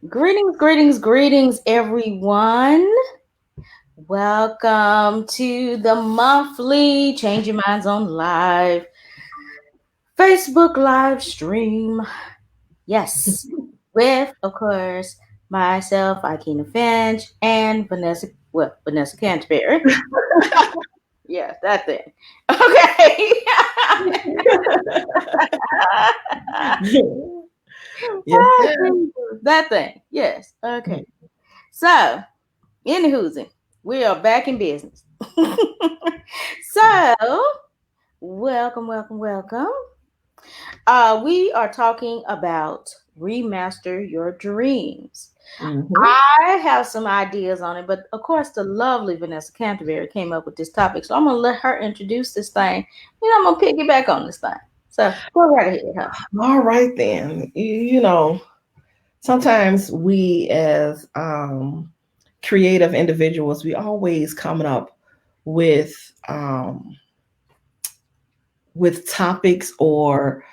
Greetings, greetings, greetings, everyone. Welcome to the monthly Change Your Minds on Live Facebook live stream. Yes, with, of course, myself, Ikena Finch, and Vanessa Canterbury. Yeah, that thing. Okay. Yes, sir. That thing. Yes. Okay. So, anywho's, we are back in business. So, welcome, welcome, welcome. We are talking about remaster your dreams. Mm-hmm. I have some ideas on it, but of course, the lovely Vanessa Canterbury came up with this topic, so I'm gonna let her introduce this thing. I'm gonna piggyback on this thing. So go right ahead, huh? All right then. Sometimes we as creative individuals, we always coming up with topics or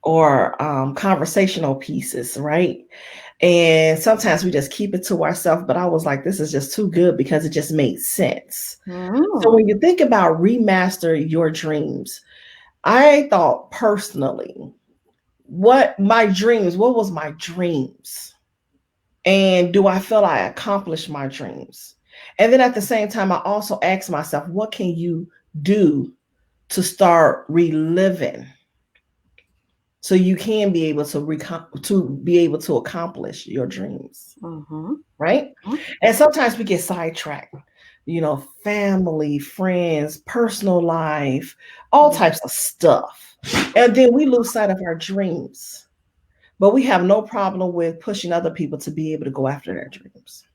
conversational pieces, right? And sometimes we just keep it to ourselves. But I was like, this is just too good because it just made sense. So when you think about remaster your dreams, I thought personally, what was my dreams? And do I feel I accomplished my dreams? And then at the same time, I also asked myself, what can you do to start reliving so you can be able to accomplish your dreams, right? And sometimes we get sidetracked, family, friends, personal life, all types of stuff, and then we lose sight of our dreams. But we have no problem with pushing other people to be able to go after their dreams.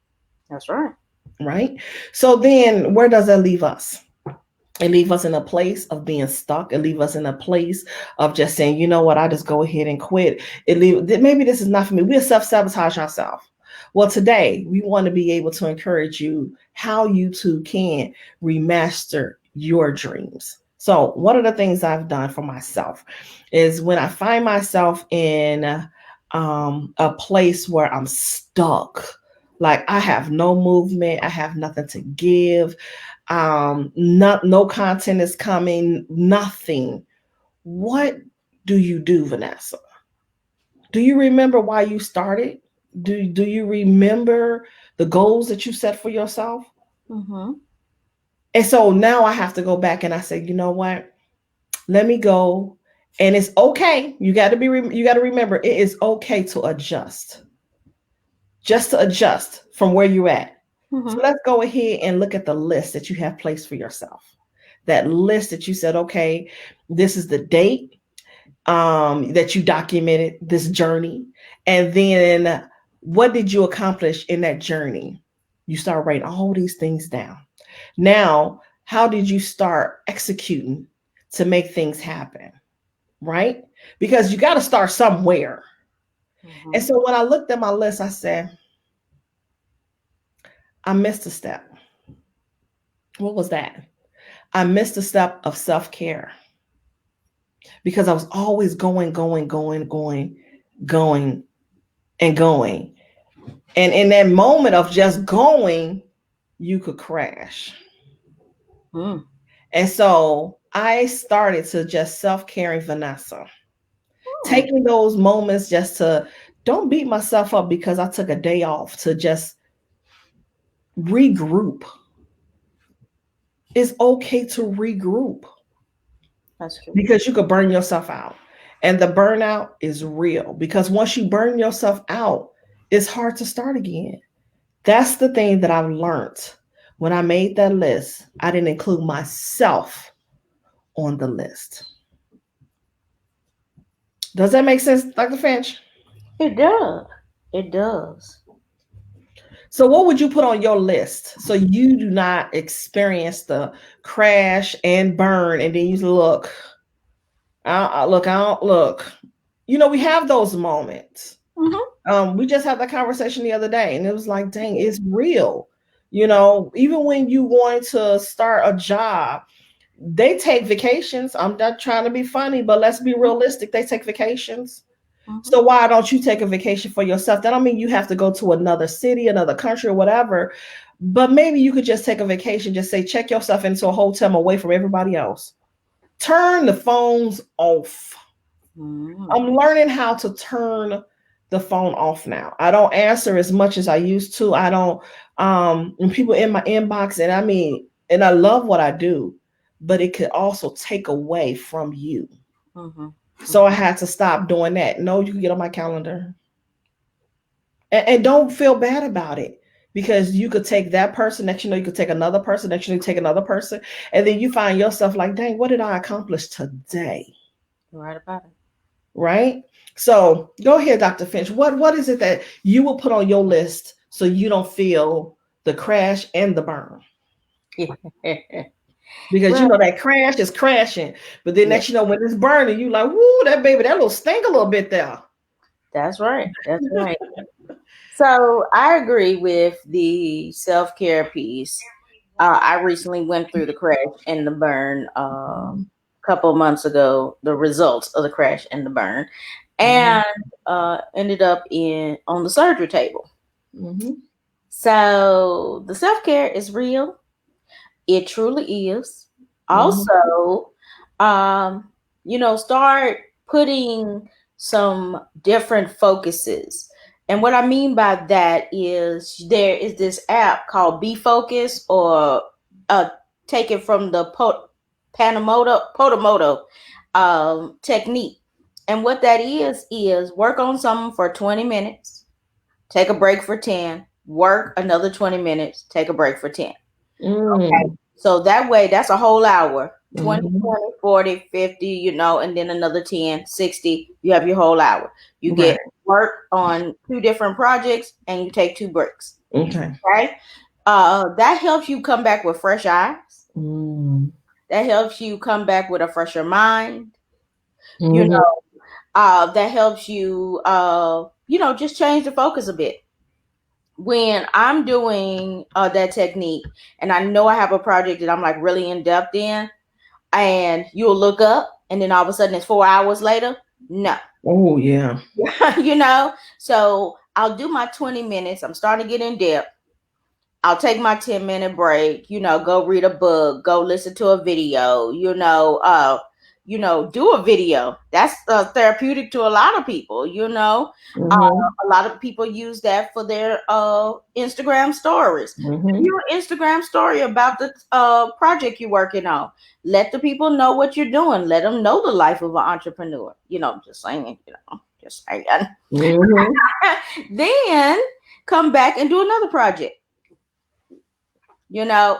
That's right. Right? So then where does that leave us? It leave us in a place of being stuck. It leave us in a place of just saying, you know what, I just go ahead and quit. Maybe this is not for me. We'll self-sabotage ourselves. Well, today we want to be able to encourage you how you too can remaster your dreams. So one of the things I've done for myself is when I find myself in a place where I'm stuck, like I have no movement, I have nothing to give, no content is coming, nothing. What do you do, Vanessa? Do you remember why you started? Do you remember the goals that you set for yourself? And so now I have to go back and I say, you know what? Let me go. And it's okay. You got to remember it is okay to adjust. Just to adjust from where you're at. So let's go ahead and look at the list that you have placed for yourself. That list that you said, okay, this is the date that you documented this journey. And then what did you accomplish in that journey? You start writing all these things down. Now, how did you start executing to make things happen? Right? Because you got to start somewhere. And so when I looked at my list, I said, I missed a step. What was that? I missed a step of self-care because I was always going, and going. And in that moment of just going, you could crash. And so I started to just self-caring Vanessa, taking those moments just to don't beat myself up because I took a day off to just regroup. It's okay to regroup. That's true. Because you could burn yourself out. And the burnout is real because once you burn yourself out, it's hard to start again. That's the thing that I've learned. When I made that list, I didn't include myself on the list. Does that make sense, Dr. Finch? It does. It does. So what would you put on your list so you do not experience the crash and burn and then you look, I don't look. We have those moments. We just had that conversation the other day and it was like, dang, it's real. Even when you want to start a job, they take vacations. I'm not trying to be funny, but let's be realistic. They take vacations. Mhm. So why don't you take a vacation for yourself? That don't mean you have to go to another city, another country, or whatever. But maybe you could just take a vacation, just say, check yourself into a hotel away from everybody else. Turn the phones off. Mhm. I'm learning how to turn the phone off now. I don't answer as much as I used to. I don't and people in my inbox, and I mean, and I love what I do, but it could also take away from you. Mhm. So I had to stop doing that. No, you can get on my calendar. And don't feel bad about it, because you could take that person, next you know you could take another person, next you know you take another person, and then you find yourself like, dang, what did I accomplish today? You're right about Right? So go ahead, Dr. Finch. What is it that you will put on your list so you don't feel the crash and the burn? it. Because you Well, know that crash is crashing, but then yeah, next you know when it's burning, you like, whoo, that baby, that little stink a little bit there. that's right. That's right. So I agree with the self care piece. I recently went through the crash and the burn Mhm. a couple of months ago. The results of the crash and the burn, Mhm. and ended up in on the surgery table. Mhm. So the self care is real. It truly is. Mhm. Also, um, start putting some different focuses. And what I mean by that is there is this app called Be Focus, or uh, take it from the Potamoto technique. And what that is work on something for 20 minutes, take a break for 10, work another 20 minutes, take a break for 10. Mm. So that way, that's a whole hour. 20, Mhm. 20, 40, 50, and then another 10, 60. You have your whole hour. You get Right. work on two different projects and you take two breaks. Okay. Okay. That helps you come back with fresh eyes. Mm. That helps you come back with a fresher mind. You Mhm. know, that helps you, just change the focus a bit. When I'm doing that technique and I know I have a project that I'm like really in depth in, and you'll look up and then all of a sudden it's 4 hours later. No. Oh yeah. So I'll do my 20 minutes. I'm starting to get in depth. I'll take my 10-minute break, go read a book, go listen to a video, do a video. That's therapeutic to a lot of people, Mhm. a lot of people use that for their Instagram stories. Mhm. Do an Instagram story about the project you're working on. Let the people know what you're doing. Let them know the life of an entrepreneur. Just saying, just saying. Mhm. Then come back and do another project,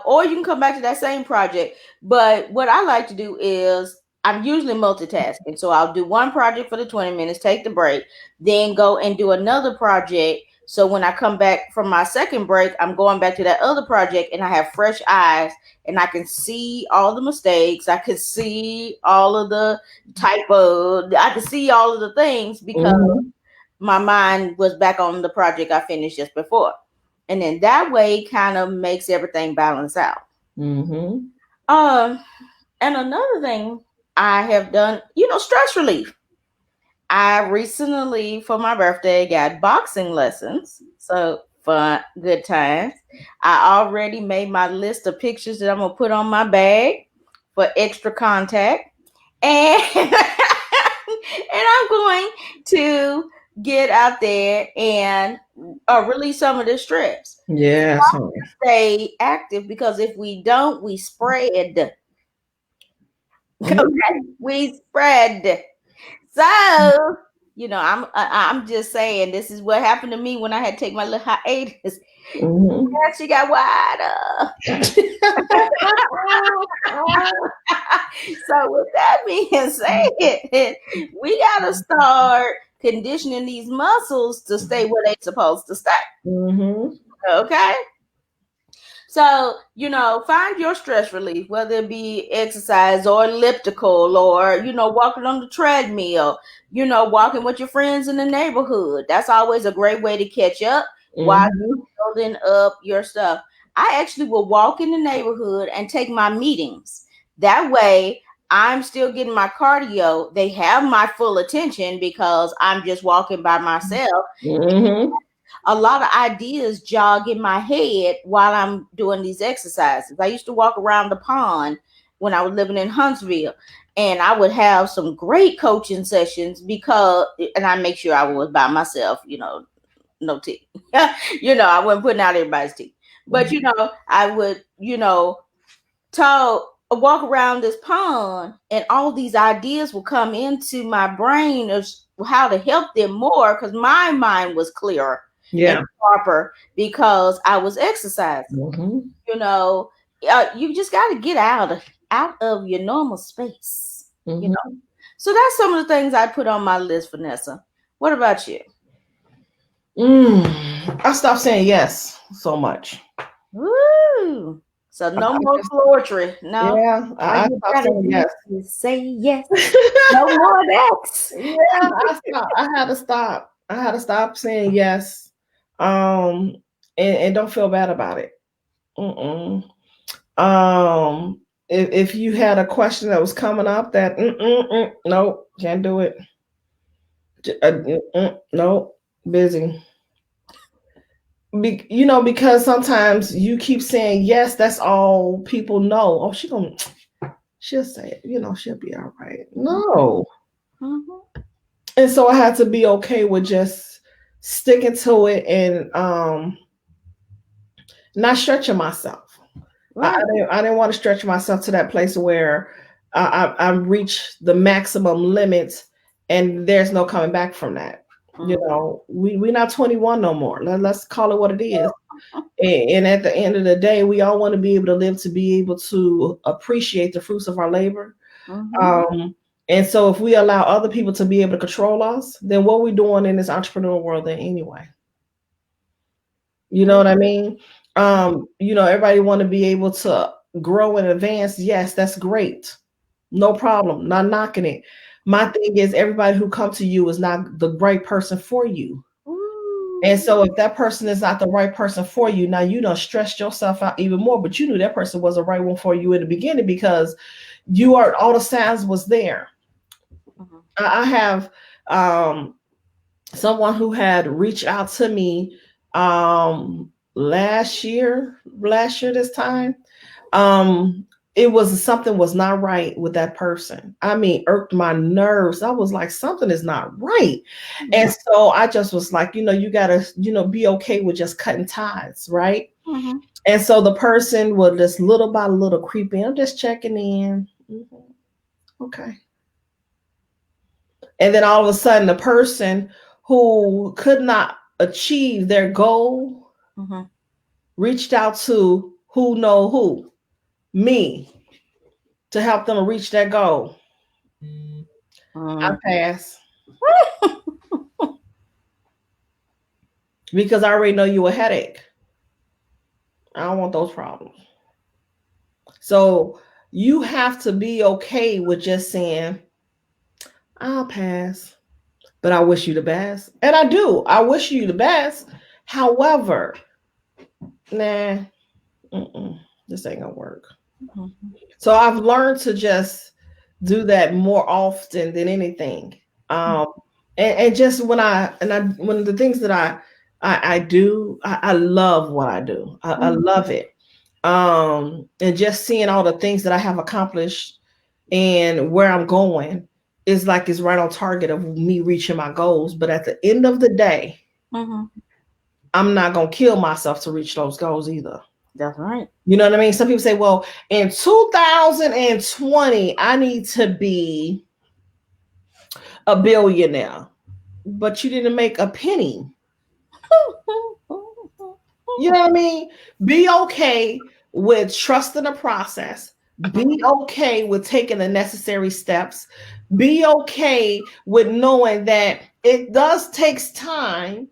or you can come back to that same project. But what I like to do is I'm usually multitasking. So I'll do one project for the 20 minutes, take the break, then go and do another project. So when I come back from my second break, I'm going back to that other project and I have fresh eyes and I can see all the mistakes. I can see all of the typos. I can see all of the things because Mhm. my mind was back on the project I finished just before. And then that way kind of makes everything balance out. Mhm. Um, and another thing I have done, stress relief. I recently, for my birthday, got boxing lessons. So fun, good times. I already made my list of pictures that I'm gonna put on my bag for extra contact. And and I'm going to get out there and release some of the stress. Yes, honey. Stay active because if we don't, we spread. Mhm. Okay, we spread. So I'm just saying this is what happened to me when I had to take my little hiatus. Mhm. She got wider. So with that being said, we gotta start conditioning these muscles to stay where they're supposed to stay. Mhm. Okay. So, find your stress relief, whether it be exercise or elliptical or, walking on the treadmill, walking with your friends in the neighborhood. That's always a great way to catch up while Mhm. you're building up your stuff. I actually will walk in the neighborhood and take my meetings. That way, I'm still getting my cardio. They have my full attention because I'm just walking by myself. Mm-hmm. A lot of ideas jog in my head while I'm doing these exercises. I used to walk around the pond when I was living in Huntsville, and I would have some great coaching sessions because, and I make sure I was by myself, no tea. I wasn't putting out everybody's tea. But, I would, talk, walk around this pond, and all these ideas will come into my brain of how to help them more because my mind was clearer and Yeah. sharper because I was exercising. Mm-hmm. You know, you just got to get out of your normal space. You know, Mm-hmm. so that's some of the things I put on my list, Vanessa. What about you? I stopped saying yes so much. Woo! So I, no I more just, poetry. No, yeah, all I you stopped gotta saying do yes. is say yes. No more of that. Yeah, I stopped. I had to stop. I had to stop saying yes. Um, and don't feel bad about it. Mm-mm. Um, if you had a question that was coming up that no, can't do it. No, busy. Because sometimes you keep saying yes, that's all people know. Oh, she'll say it. She'll be all right. No. Mhm. And so I had to be okay with just sticking to it and not stretching myself. I Right. didn't I didn't want to stretch myself to that place where I reach the maximum limits and there's no coming back from that. Mhm. We're not 21 no more. Let's call it what it is. And at the end of the day, we all want to be able to live to be able to appreciate the fruits of our labor. Mhm. Um, and so if we allow other people to be able to control us, then what are we doing in this entrepreneurial world then anyway? You know what I mean? Everybody want to be able to grow and advance. Yes, that's great. No problem. Not knocking it. My thing is everybody who come to you is not the right person for you. And Ooh. so if that person is not the right person for you, now you don't stress yourself out even more, but you knew that person was the right one for you in the beginning because all the signs was there. Mhm. I have someone who had reached out to me last year this time. It was something was not right with that person. I mean, irked my nerves. I was like, something is not right. And so I just was like, you gotta, be okay with just cutting ties, right? Mhm. And so the person would just little by little creep in. I'm just checking in. Mhm. Okay. And then all of a sudden, the person who could not achieve their goal Mhm. reached out to who know who, me, to help them reach that goal. I Mhm. pass because I already know you a headache. I don't want those problems. So you have to be okay with just saying, I'll pass, but I wish you the best. And I do. I wish you the best. However, nah, this ain't gonna work. Mhm. So I've learned to just do that more often than anything. Um, and just when the things that I do, I love what I do. I Mhm. love it. And just seeing all the things that I have accomplished and where I'm going is like it's right on target of me reaching my goals. But at the end of the day, Mhm. I'm not gonna kill myself to reach those goals either. That's right. You know what I mean? Some people say, well, in 2020, I need to be a billionaire, but you didn't make a penny. You know what I mean? Be okay with trusting the process. Be okay with taking the necessary steps. Be okay with knowing that it does takes time.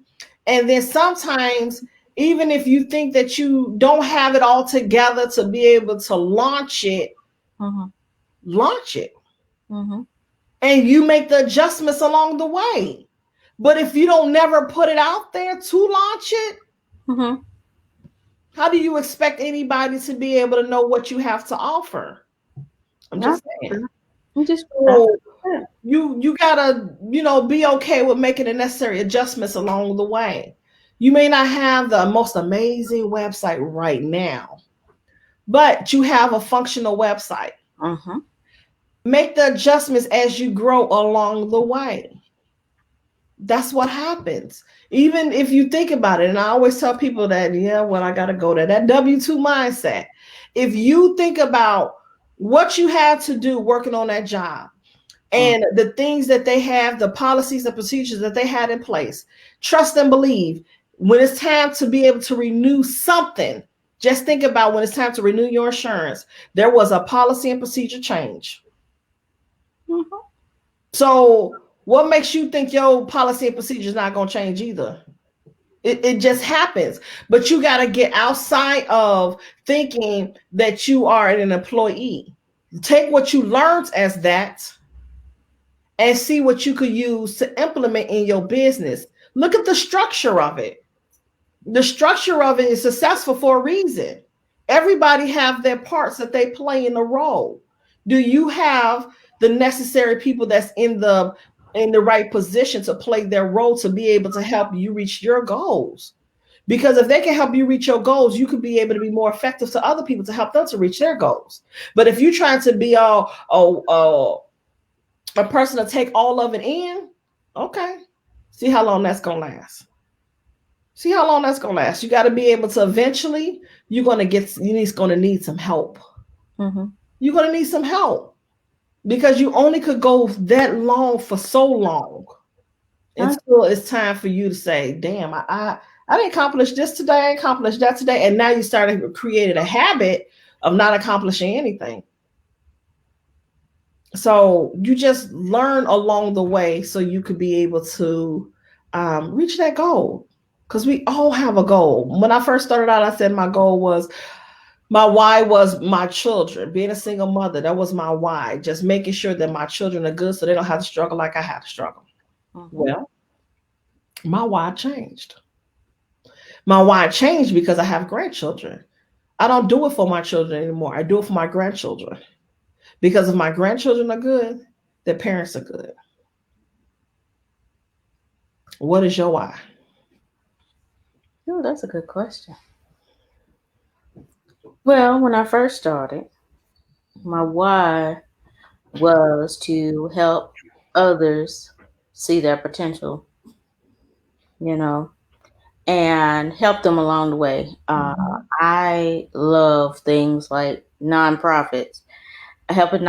And then sometimes, even if you think that you don't have it all together to be able to Mhm. launch it. Mhm. And you make the adjustments along the way. But if you don't never put it out there to launch it, Mhm. how do you expect anybody to be able to know what you have to offer? I'm That's just saying. true. You just So you gotta, be okay with making the necessary adjustments along the way. You may not have the most amazing website right now, but you have a functional website. uh-huh. Make the adjustments as you grow along the way. That's what happens. Even if you think about it, and I always tell people that, yeah, well, I got to go to that W-2 mindset. If you think about what you had to do working on that job and the things that they have, the policies and procedures that they had in place, trust and believe when it's time to be able to renew something. Just think about when it's time to renew your insurance. There was a policy and procedure change. Uh-huh. So, what makes you think your policy and procedure is not going to change either? It just happens. But you got to get outside of thinking that you are an employee. Take what you learned as that and see what you could use to implement in your business. Look at the structure of it. The structure of it is successful for a reason. Everybody have their parts that they play in the role. Do you have the necessary people that's in the right position to play their role to be able to help you reach your goals? Because if they can help you reach your goals, you could be able to be more effective to other people to help them to reach their goals. But if you're trying to be a person to take all of it in, okay, see how long that's gonna last. See how long that's gonna last. You got to be able to eventually. You're gonna need some help. Uh-huh. You're gonna need some help because you only could go that long for so long until it's time for you to say, "Damn, I didn't accomplish this today. I accomplished that today," and now you started creating a habit of not accomplishing anything. So you just learn along the way so you could be able to reach that goal. Because we all have a goal. When I first started out, I said my why was my children. Being a single mother, that was my why. Just making sure that my children are good so they don't have to struggle like I had to struggle. Uh-huh. Well, my why changed. My why changed because I have grandchildren. I don't do it for my children anymore. I do it for my grandchildren. Because if my grandchildren are good, their parents are good. What is your why? Oh, that's a good question. Well, when I first started, my why was to help others see their potential, you know, and help them along the way. Mhm. I love things like nonprofits, helping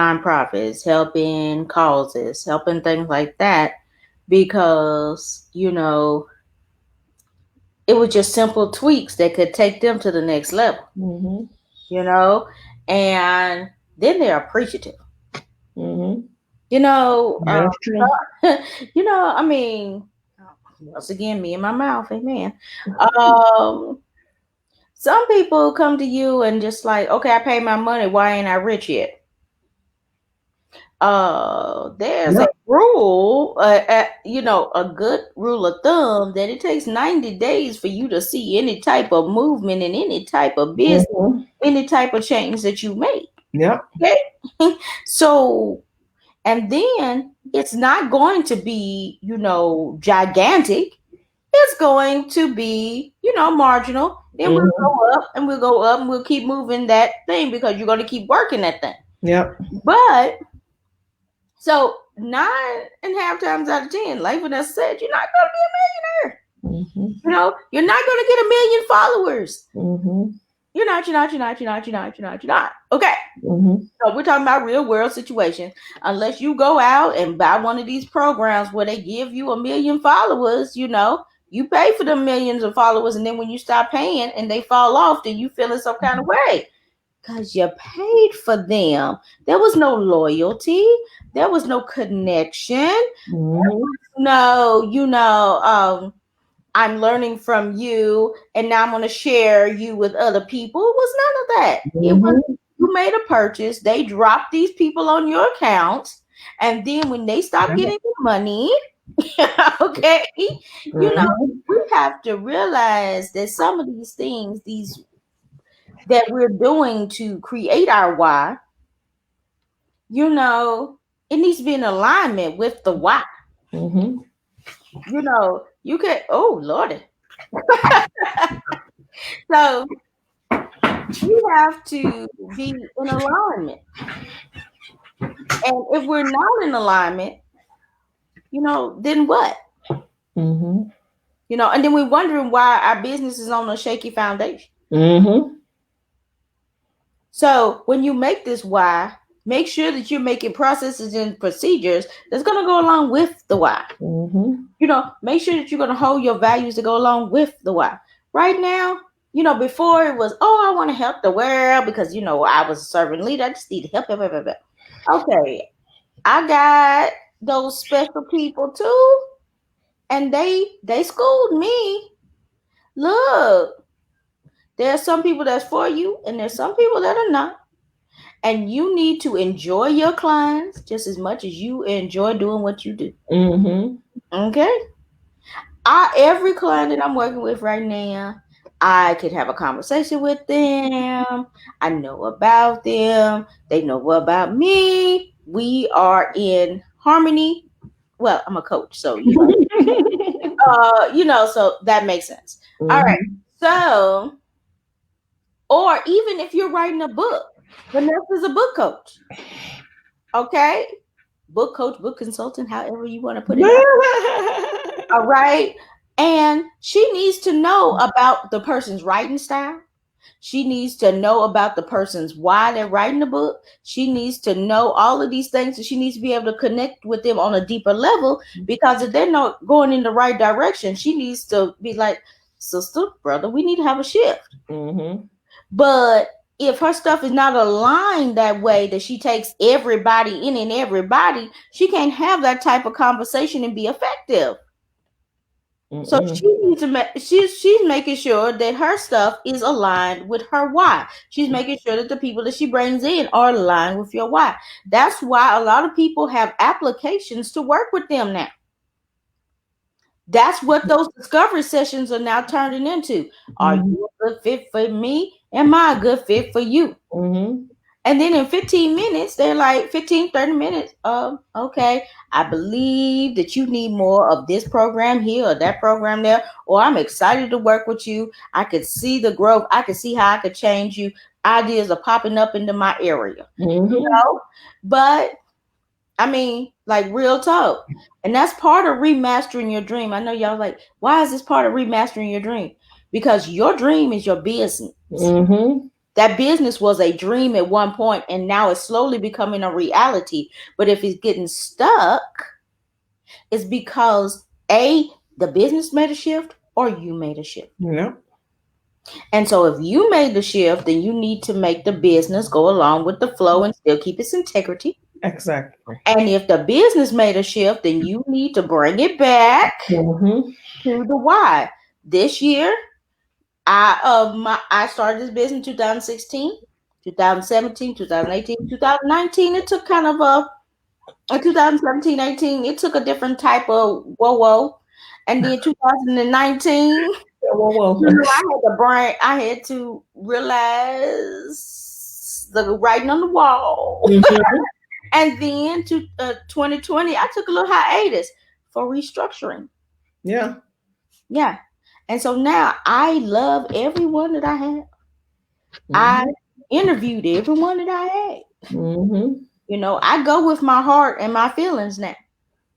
causes, helping things like that, because, it was just simple tweaks that could take them to the next level, Mhm. you know, and then they're appreciative, Mhm. you know. Yeah, that's true. I mean, once again, me and my mouth, amen. Um, some people come to you and just like, okay, I paid my money. Why ain't I rich yet? There's a Yep. rule, a good rule of thumb that it takes 90 days for you to see any type of movement in any type of business, Mhm. any type of change that you make. Yep. Okay. So, and then it's not going to be, gigantic. It's going to be, marginal. Then we'll Mhm. go up and we'll go up and we'll keep moving that thing because you're going to keep working that thing. Yep. But so 9.5 times out of 10, like what I said, you're not going to be a millionaire. Mhm. You're not going to get a million followers. Mhm. You're not. Okay. Mhm. So we're talking about real world situations. Unless you go out and buy one of these programs where they give you a million followers, you pay for the millions of followers, and then when you stop paying and they fall off, then you feel in some kind of way because you paid for them. There was no loyalty. There was no connection. Mhm. No, I'm learning from you, and now I'm going to share you with other people. It was none of that. It was Mhm. you made a purchase. They dropped these people on your account, and then when they stop Yep. getting the money, okay, you know, Mhm. we have to realize that some of these things, these that we're doing to create our why, you know, it needs to be in alignment with the why. Mm-hmm. You can, oh Lordy. So we have to be in alignment. And if we're not in alignment, then what? Mm-hmm. And then we're wondering why our business is on a shaky foundation. Mm-hmm. So when you make this why, make sure that you're making processes and procedures that's going to go along with the why. Mm-hmm. Make sure that you're going to hold your values to go along with the why. Right now, before it was, oh, I want to help the world because, I was a servant leader. I just need to help, help, help, help. Okay, I got those special people too, and they schooled me. Look, there's some people that's for you, and there's some people that are not. And you need to enjoy your clients just as much as you enjoy doing what you do. Mm-hmm. Okay? Every client that I'm working with right now, I could have a conversation with them. I know about them. They know about me. We are in harmony. Well, I'm a coach, so so that makes sense. All right. Mm-hmm. So, or even if you're writing a book, Vanessa is a book coach. Okay? Book coach, book consultant, however you want to put it out. All right. And she needs to know about the person's writing style. She needs to know about the person's why they're writing the book. She needs to know all of these things. And she needs to be able to connect with them on a deeper level, because if they're not going in the right direction, she needs to be like, sister, brother, we need to have a shift. Mm-hmm. But if her stuff is not aligned that way, that she takes everybody in and everybody, she can't have that type of conversation and be effective. So Mm-mm. she needs to make she's making sure that her stuff is aligned with her why. She's making sure that the people that she brings in are aligned with your why. That's why a lot of people have applications to work with them now. That's what those discovery sessions are now turning into. Are Mm-hmm. you a good fit for me? Am I a good fit for you? Mm-hmm. And then in 15 minutes, they're like 15, 30 minutes. Okay, I believe that you need more of this program here or that program there, or I'm excited to work with you. I could see the growth. I could see how I could change you. Ideas are popping up into my area. Mm-hmm. But I mean, like real talk. And that's part of remastering your dream. I know y'all like, why is this part of remastering your dream? Because your dream is your business. Mm-hmm. That business was a dream at one point, and now it's slowly becoming a reality. But if it's getting stuck, it's because the business made a shift or you made a shift. Yep. And so if you made the shift, then you need to make the business go along with the flow and still keep its integrity. Exactly. And if the business made a shift, then you need to bring it back Mm-hmm. to the why. This year, I started this business in 2016, 2017, 2018, 2019. It took kind of a 2017, 18. It took a different type of whoa. And then 2019, Whoa, whoa. I had to realize the writing on the wall. Mm-hmm. And then to 2020, I took a little hiatus for restructuring. Yeah. Yeah. And so now I love everyone that I have. I Mm-hmm. interviewed everyone that I had. Mm-hmm. I go with my heart and my feelings now,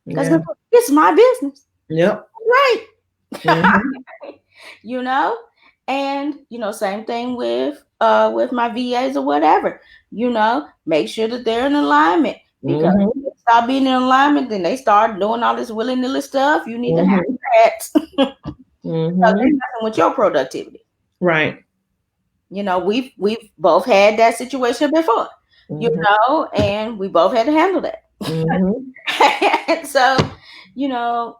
because Yeah. it's my business, Yep. right? Mm-hmm. you know, and same thing with my VAs or whatever. Make sure that they're in alignment, because if Mm-hmm. they stop being in alignment, then they start doing all this willy nilly stuff. You need to have Mm-hmm. that, because they're Mm-hmm. messing with your productivity. Right. We've both had that situation before, Mm-hmm. and we both had to handle that. Mm-hmm. And so, you know,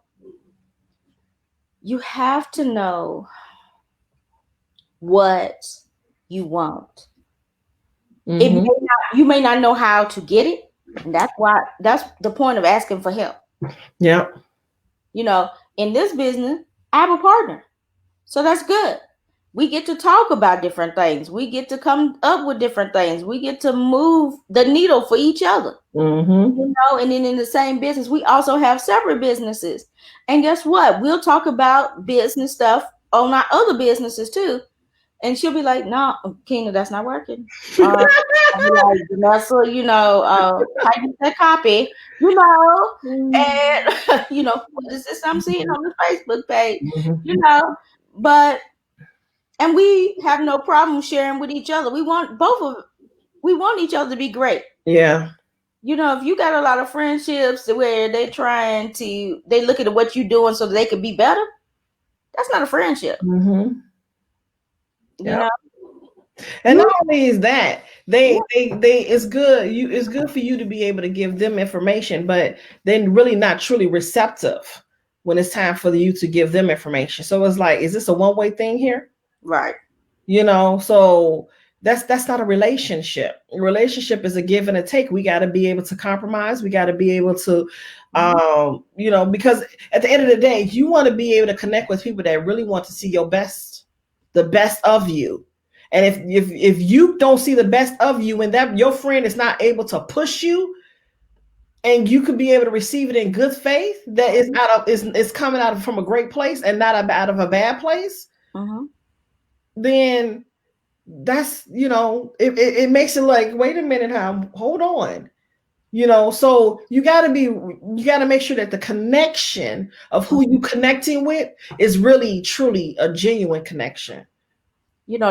you have to know what you want. Mm-hmm. You may not know how to get it, and that's the point of asking for help. Yep. In this business, I have a partner, so that's good. We get to talk about different things. We get to come up with different things. We get to move the needle for each other. Mm-hmm. And then in the same business, we also have separate businesses. And guess what? We'll talk about business stuff on our other businesses too. And she'll be like, "No, Kina, that's not working." I'll be like, "Vanessa, tighten that copy, and what is this I'm seeing on the Facebook page, you Mm-hmm. know?" But and we have no problem sharing with each other. We want each other to be great. Yeah. If you got a lot of friendships where they look at what you're doing so that they could be better, that's not a friendship. Mm-hmm. You Yeah. know, And not you only is that, they it's good for you to be able to give them information, but they're really not truly receptive when it's time for you to give them information. So it's like, is this a one-way thing here? right. So that's not a relationship. A relationship is a give and a take. We got to be able to compromise. We got to be able to Mhm. because at the end of the day, you want to be able to connect with people that really want to see your best, the best of you. And if you don't see the best of you, and that your friend is not able to push you, and you could be able to receive it in good faith, that is coming out of from a great place and not out of a bad place, Mhm. then that's it makes it like, wait a minute, hold on. So you got to make sure that the connection of who you connecting with is really truly a genuine connection.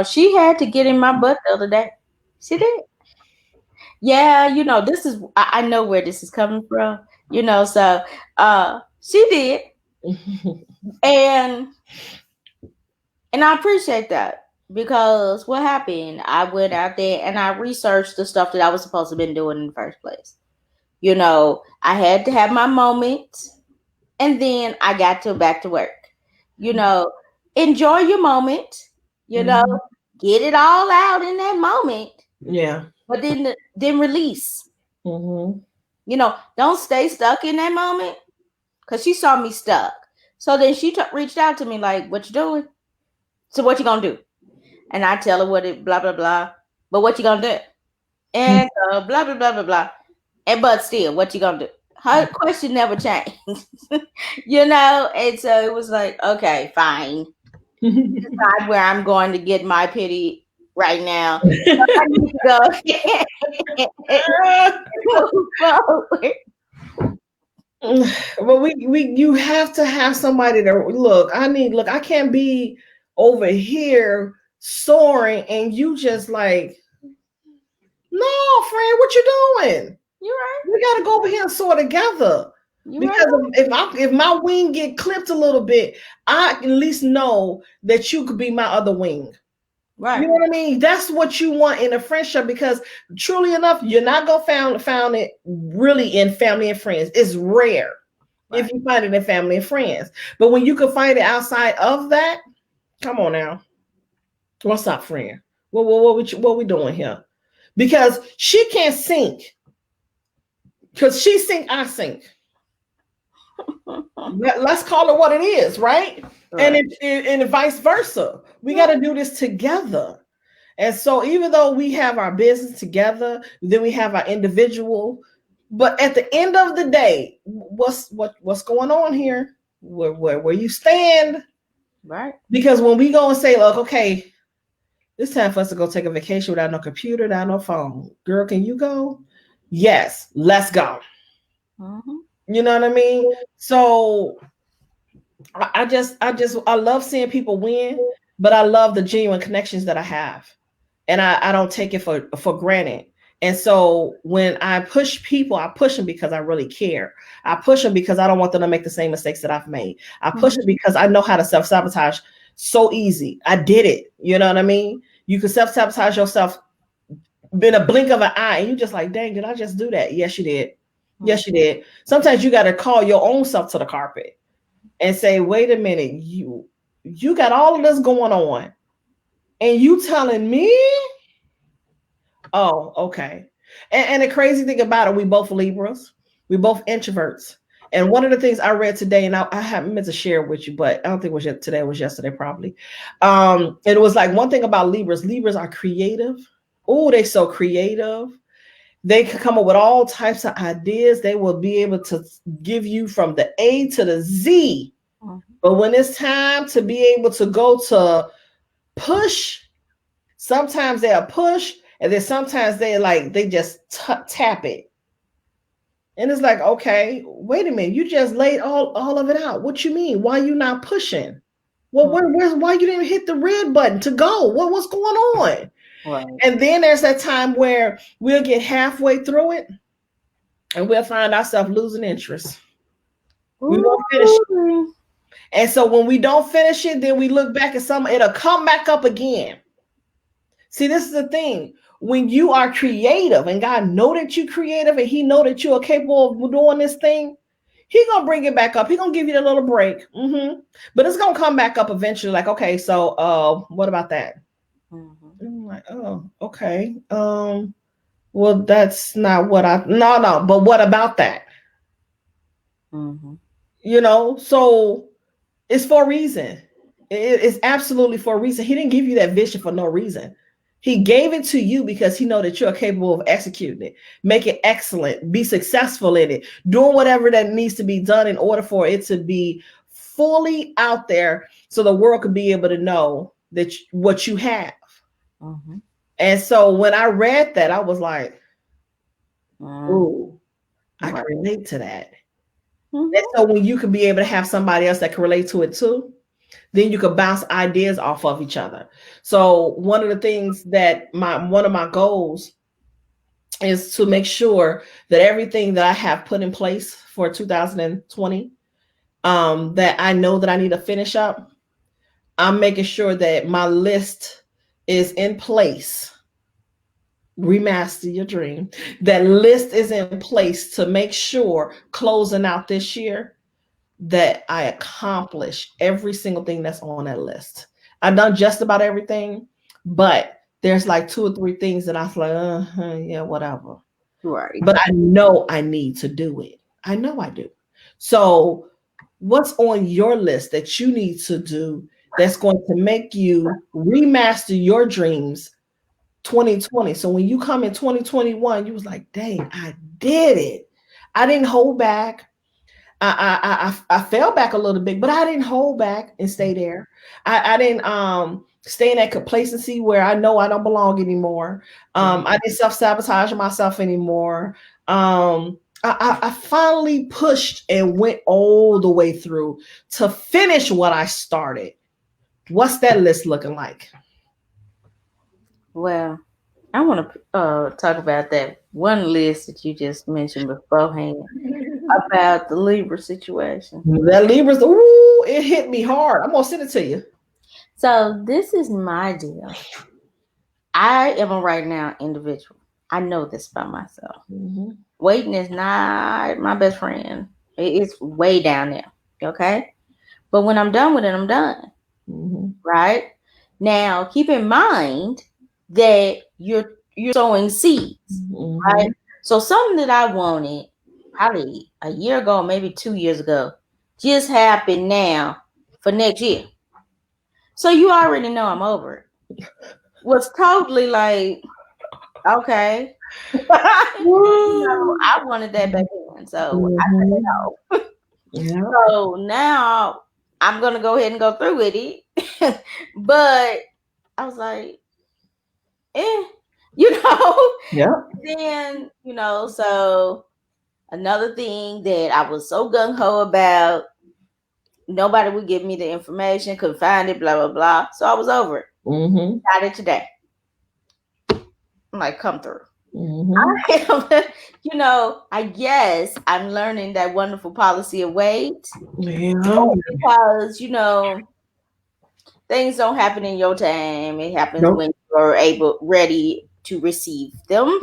She had to get in my butt the other day. She did. Yeah, I know where this is coming from. So she did, and I appreciate that because what happened? I went out there and I researched the stuff that I was supposed to have been doing in the first place. I had to have my moment, and then I got to back to work. You know, enjoy your moment. You know, Mhm. get it all out in that moment, Yeah. but then release. Hmm. Don't stay stuck in that moment because she saw me stuck. So then she reached out to me like, "What you doing? So what you gonna do?" And I tell her what it blah blah blah. But what you gonna do? And blah blah blah blah blah. And but still, what you gonna do? Her question never changed. And so it was like, okay, fine. Decide where I'm going to get my pity right now. I need to go move forward. But we you have to have somebody to look. I can't be over here soaring and you just like, no, friend, what you doing? You're right. We got to go over here and soar together. You're right. Because if my wing get clipped a little bit, I at least know that you could be my other wing. You Right. know what I mean? That's what you want in a friendship, because truly enough, you're not gonna found it really in family and friends. It's rare if Right. you find it in family and friends. But when you can find it outside of that, come on now. What's up, friend? What we doing here? Because she can't sink. Because she sink, I sink. Let's call it what it is, right? And Right. and vice versa. We got to do this together. And so, even though we have our business together, then we have our individual. But at the end of the day, what's going on here? Where you stand? Right. Because when we go and say, look, okay, it's time for us to go take a vacation without no computer, without no phone. Girl, can you go? Yes, let's go. Mm-hmm. You know what I mean? So I love seeing people win, but I love the genuine connections that I have, and I don't take it for granted. And so when I push people, I push them because I really care. I push them because I don't want them to make the same mistakes that I've made. I push them because I know how to self sabotage so easy. I did it. You know what I mean? You can self sabotage yourself in a blink of an eye, and you just like, dang, did I just do that? Yes, you did. Mm-hmm. Yes, you did. Sometimes you got to call your own self to the carpet and say, wait a minute, you got all of this going on, and you telling me, oh, okay. And the crazy thing about it, we both Libras, we both introverts, And one of the things I read today, and I haven't meant to share it with you, but I don't think it was today, it was yesterday probably. It was like one thing about Libras. Libras are creative. Oh, they so creative. They can come up with all types of ideas. They will be able to give you from the A to the Z. Mhm. But when it's time to be able to go to push, sometimes they'll push, and then sometimes they just tap it. And it's like, okay, wait a minute, you just laid all of it out. What you mean? Why you not pushing? Well, Mhm. why you didn't hit the red button to go? What's going on? Right. And then there's that time where we'll get halfway through it and we'll find ourselves losing interest. We won't finish it. Ooh. And so when we don't finish it, then we look back at something, it'll come back up again. See, this is the thing. When you are creative and God know that you're creative and he know that you are capable of doing this thing, he gonna bring it back up. He gonna give you a little break. But it's gonna come back up eventually. Like, okay, so what about that? Mhm. I'm like, oh, okay. Well, that's not what I no, but what about that? Mhm. So it's for a reason. It's absolutely for a reason. He didn't give you that vision for no reason. He gave it to you because he know that you're capable of executing it, make it excellent, be successful in it, doing whatever that needs to be done in order for it to be fully out there, so the world could be able to know that what you have. Mhm. And so when I read that, I was like, Mhm. "Ooh, I can Right. relate to that." And Mhm. so when you can be able to have somebody else that can relate to it too, then you could bounce ideas off of each other. So one of the things that one of my goals is to make sure that everything that I have put in place for 2020, that I know that I need to finish up, I'm making sure that my list is in place. Remaster your dream. That list is in place to make sure closing out this year that I accomplish every single thing that's on that list. I've done just about everything, but there's like two or three things that I was like, yeah, whatever. Right. But I know I need to do it. I know I do. So, what's on your list that you need to do that's going to make you remaster your dreams 2020? So when you come in 2021, you was like, dang, I did it. I didn't hold back. I fell back a little bit, but I didn't hold back and stay there. I didn't stay in that complacency where I know I don't belong anymore. I didn't self-sabotage myself anymore. I finally pushed and went all the way through to finish what I started. What's that list looking like? Well, I want to talk about that one list that you just mentioned beforehand about the Libra situation. That Libra's, ooh, it hit me hard. I'm gonna send it to you. So this is my deal. I am a right now individual. I know this about myself. Mhm, Waiting is not my best friend. It's way down there. Okay. But when I'm done with it, I'm done. mhm, Right? Now, keep in mind that you're sowing seeds, right? mhm, So something that I wanted probably a year ago, maybe 2 years ago, just happened now for next year. So you already know I'm over it. Was totally like, okay. mhm, I wanted that back then. So I said mhm. no. Yeah. So now I'm gonna go ahead and go through with it. But I was like, eh, you know. Yeah. Then, so another thing that I was so gung ho about, nobody would give me the information, couldn't find it, blah, blah, blah. So I was over it. Mhm. Got it today. I'm like, come through. Mhm. I am, I guess I'm learning that wonderful policy of wait Yeah. because, things don't happen in your time. It happens Nope. when you're ready to receive them.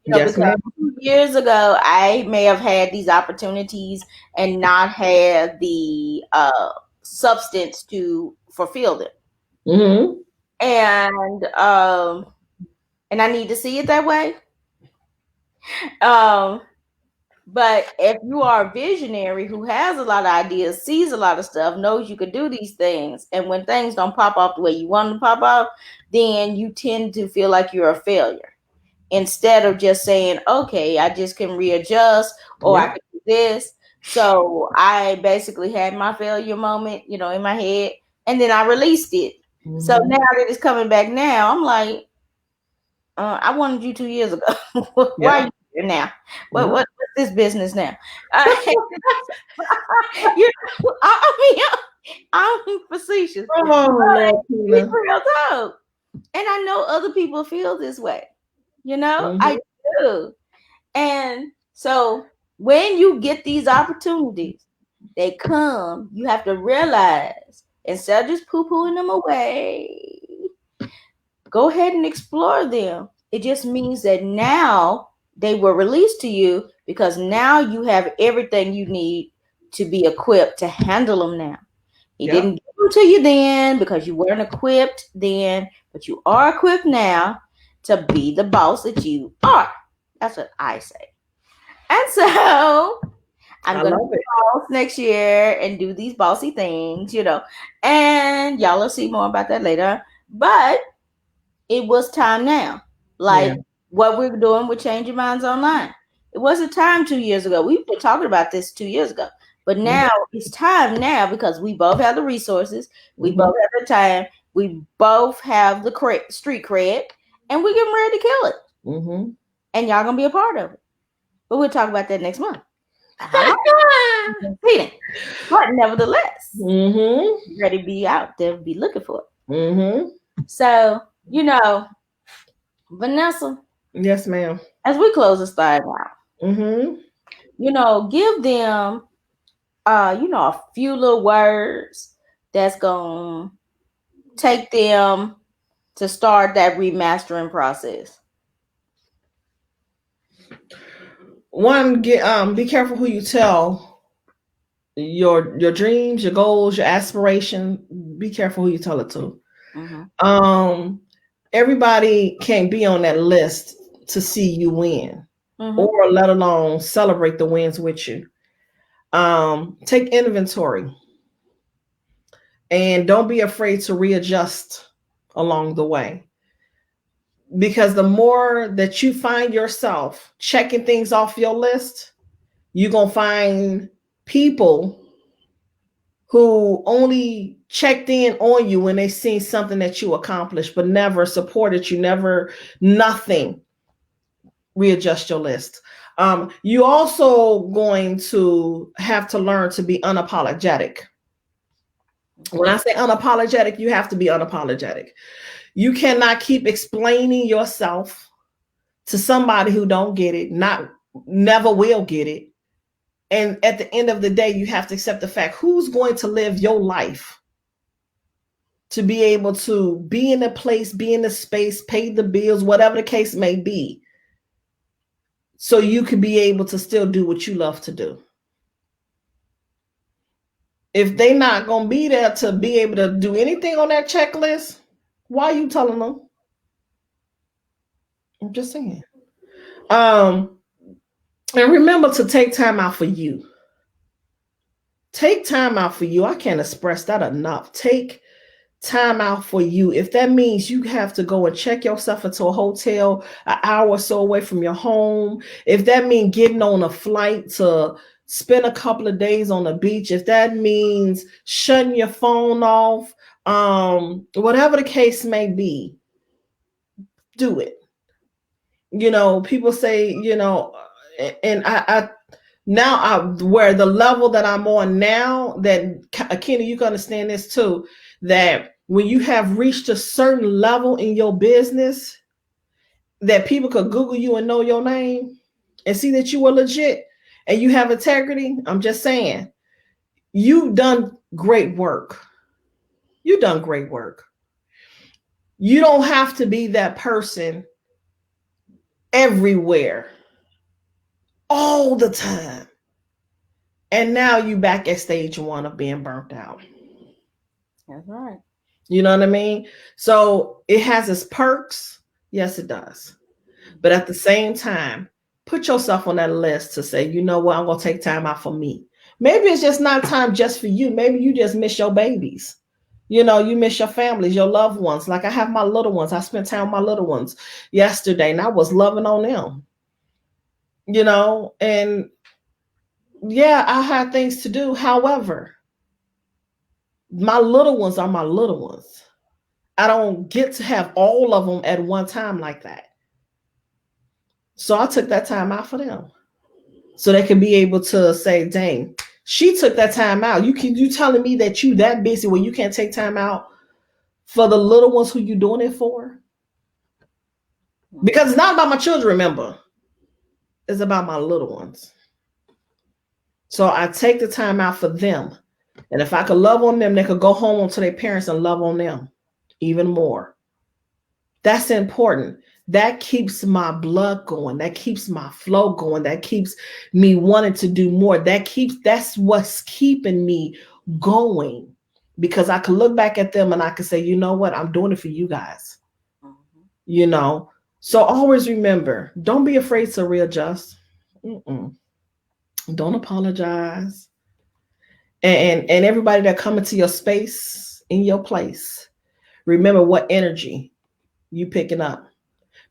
Yes, Because ma'am. 2 years ago, I may have had these opportunities and not had the substance to fulfill them. Mhm. And I need to see it that way. Um, But if you are a visionary who has a lot of ideas, sees a lot of stuff, knows you can do these things, and when things don't pop off the way you want them to pop off, then you tend to feel like you're a failure. Instead of just saying, okay, I just can readjust or I Yeah. can do this. So I basically had my failure moment, in my head, and then I released it. So now Hmm. that it's coming back now, I'm like, I wanted you 2 years ago. Why are Yeah. you here now? Yeah. What's this business now? Uh, I'm facetious, Oh, Lord, but it's Tina. real talk. And I know other people feel this way. I Hmm. do. And so when you get these opportunities, they come, you have to realize instead of just poo pooing them away, go ahead and explore them. It just means that now they were released to you because now you have everything you need to be equipped to handle them now. He Yep. didn't give them to you then because you weren't equipped then, but you are equipped now to be the boss that you are. That's what I say. And so I'm I gonna be love the it. boss next year and do these bossy things. And y'all will see more about that later. But it was time now. Yeah. Like what we're doing with Changing Minds Online. It wasn't time 2 years ago. We were talking about this 2 years ago. But Hmm. now it's time now because we both have the resources, we Hmm. both have the time, we both have the street cred, and we're getting ready to kill it. Hmm. And y'all gonna be a part of it. But we'll talk about that next month. How long? Feeding. But nevertheless, Hmm. ready to be out there, be looking for it. Hmm. So, Vanessa, Yes, ma'am. as we close this thing out, Hmm. give them a few little words that's gonna take them to start that remastering process. One, be careful who you tell your dreams, your goals, your aspiration. Be careful who you tell it to. Mm-hmm. Um, Everybody can't be on that list to see you win, Mm-hmm. or let alone celebrate the wins with you. Take inventory and don't be afraid to readjust along the way, because the more that you find yourself checking things off your list, you're going to find people who only checked in on you when they seen something that you accomplished, but never supported you, never nothing. Readjust your list. You also going to have to learn to be unapologetic. When Okay. I say unapologetic, you have to be unapologetic. You cannot keep explaining yourself to somebody who don't get it, not never will get it. And at the end of the day, you have to accept the fact who's going to live your life to be able to be in a place, be in a space, pay the bills, whatever the case may be, so you can be able to still do what you love to do. If they not gonna be there to be able to do anything on that checklist, why are you telling them? I'm just saying. Um, and remember to take time out for you. Take time out for you. I can't express that enough. Take time out for you. If that means you have to go and check yourself into a hotel an hour or so away from your home, if that means getting on a flight to spend a couple of days on the beach, if that means shutting your phone off, whatever the case may be, do it. People say, and I now where the level that I'm on now, that Akina, you can understand this too, that when you have reached a certain level in your business, that people could Google you and know your name and see that you were legit and you have integrity. I'm just saying, you've done great work. You've done great work. You don't have to be that person everywhere all the time. And now you back at stage one of being burnt out. That's right. You know what I mean? So it has its perks. Yes, it does. But at the same time, Put yourself on that list to say, you know what, I'm gonna take time out for me. Maybe it's just not time just for you. Maybe you just miss your babies. You know, you miss your families, your loved ones. Like I have my little ones. I spent time with my little ones yesterday and I was loving on them, you know, and yeah, I had things to do. However, my little ones are my little ones. I don't get to have all of them at one time like that. So I took that time out for them. So they can be able to say, dang, she took that time out. You telling me that you that busy where you can't take time out for the little ones who you doing it for? Because it's not about my children, remember. It's about my little ones. So I take the time out for them. And if I could love on them, they could go home to their parents and love on them even more. That's important. That keeps my blood going. That keeps my flow going. That keeps me wanting to do more. That's what's keeping me going. Because I could look back at them and I could say, you know what? I'm doing it for you guys. Mm-hmm. You know? So always remember, don't be afraid to readjust. Mm-mm. Don't apologize. And everybody that come into your space, in your place, remember what energy you picking up.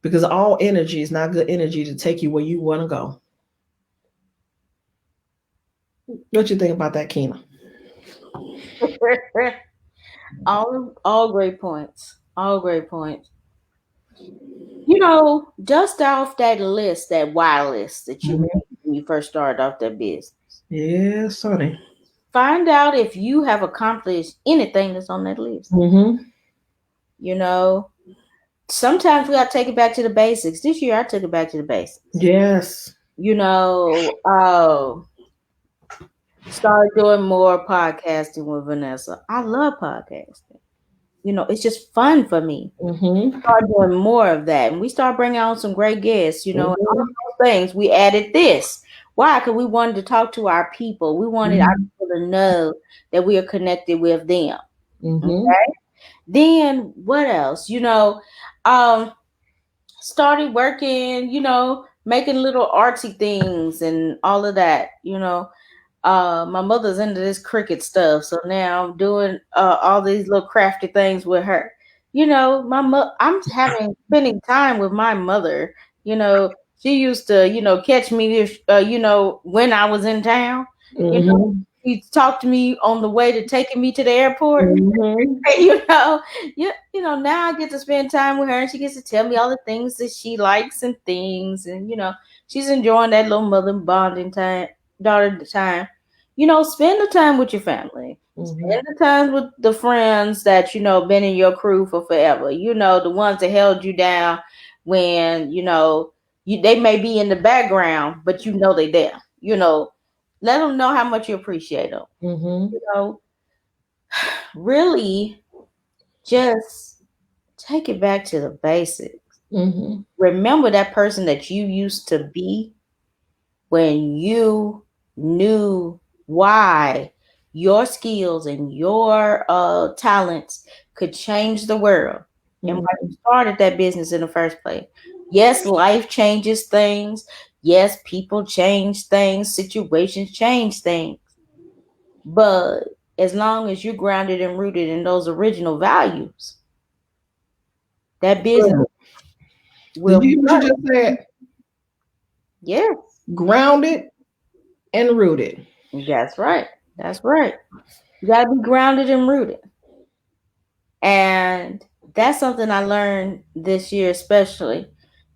Because all energy is not good energy to take you where you want to go. What you think about that, Keena? All great points. All great points. Dust off that list, that why list that you Mm-hmm. made when you first started off that business. Yeah, sorry. Find out if you have accomplished anything that's on that list. Mm-hmm. You know, sometimes we got to take it back to the basics. This year, I took it back to the basics. Yes. You know, uh, Start doing more podcasting with Vanessa. I love podcasting. It's just fun for me. Mm-hmm. Start doing more of that, and we start bringing on some great guests. And all Mm-hmm. those things. We added this. Why? Because we wanted to talk to our people. We wanted our Mm-hmm. people to know that we are connected with them. Mm-hmm. Okay. Then what else? Um, started working. Making little artsy things and all of that. My mother's into this cricket stuff, so now I'm doing all these little crafty things with her. I'm having spending time with my mother. She used to catch me if when I was in town. you know Mm-hmm. she talked to me on the way to taking me to the airport. Mm-hmm. you know now I get to spend time with her, and she gets to tell me all the things that she likes and things, and she's enjoying that little mother bonding time, daughter time. Spend the time with your family. Mm-hmm. Spend the time with the friends that been in your crew for forever. The ones that held you down when they may be in the background, but they there. Let them know how much you appreciate them. Mm-hmm. You know, really just take it back to the basics. Mm-hmm. Remember that person that you used to be when you knew why your skills and your talents could change the world, and why you started that business in the first place. Yes, life changes things. Yes, people change things. Situations change things. But as long as you're grounded and rooted in those original values, that business Good. Did will you hear what you flourish. just said? Yeah, Grounded and rooted. that's right. That's right. You gotta be grounded and rooted. And that's something I learned this year, especially,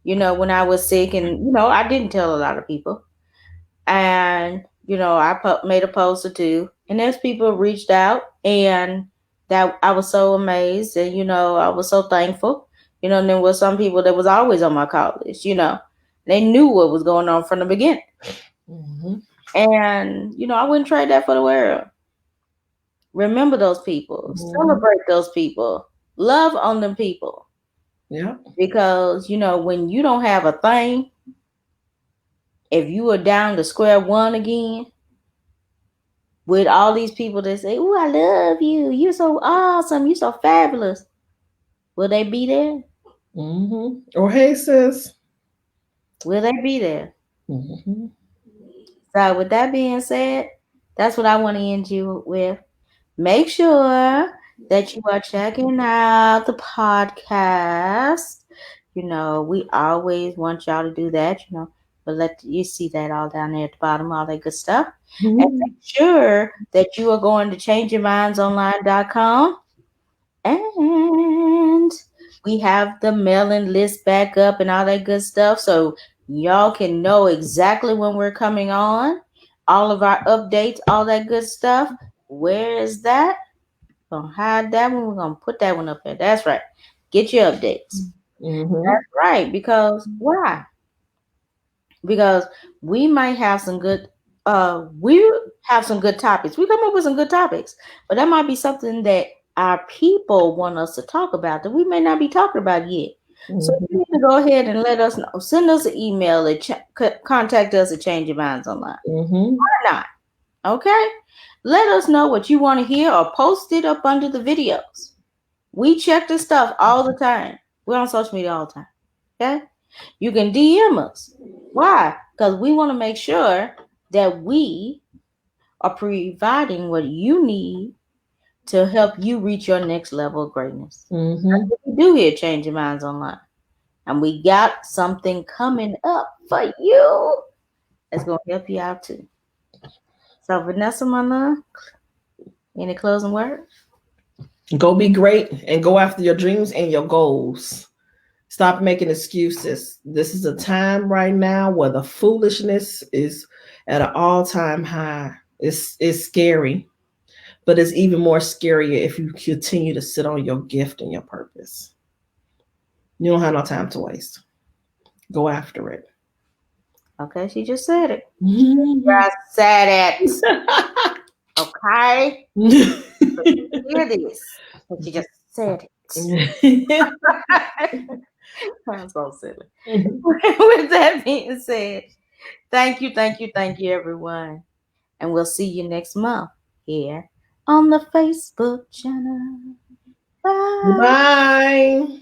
when I was sick, and, I didn't tell a lot of people. And, I made a post or two, and there's people who reached out, and that I was so amazed, and, I was so thankful. And there was some people that was always on my call list, they knew what was going on from the beginning. Mm-hmm. And, I wouldn't trade that for the world. Remember those people, Mm-hmm. celebrate those people, love on them people. Yeah. Because, when you don't have a thing, if you are down to square one again, with all these people that say, "Oh, I love you. You're so awesome. You're so fabulous." Will they be there? Mm-hmm. Or hey sis. Will they be there? Mhm. So, with that being said, that's what I want to end you with. Make sure that you are checking out the podcast. We always want y'all to do that, but let you see that all down there at the bottom, all that good stuff. And Mhm. make sure that you are going to changeyourmindsonline.com, and we have the mailing list back up and all that good stuff. So y'all can know exactly when we're coming on, all of our updates, all that good stuff. Where is that? Gonna hide that one. We're gonna put that one up there. That's right. Get your updates. Mhm. That's right. Because why? Because we might have some good we have some good topics. We come up with some good topics, but that might be something that our people want us to talk about that we may not be talking about yet. So you Mhm. need to go ahead and let us know. Send us an email or contact us at Change Your Minds Online. Mhm. Why not? Okay? Let us know what you want to hear or post it up under the videos. We check this stuff all the time. We're on social media all the time. Okay? You can DM us. Why? Because we want to make sure that we are providing what you need to help you reach your next level of greatness. That's Mhm. what we do here, Change Your Minds Online. And we got something coming up for you that's going to help you out too. So, Vanessa, my love, any closing words? Go be great and go after your dreams and your goals. Stop making excuses. This is a time right now where the foolishness is at an all-time high. It's scary, but it's even more scarier if you continue to sit on your gift and your purpose. You don't have no time to waste. Go after it. Okay, she just said it. Just said it. Okay? But hear this. But you just said it. I'm so silly. With that being said, thank you, everyone. And we'll see you next month here on the Facebook channel. Bye. Bye.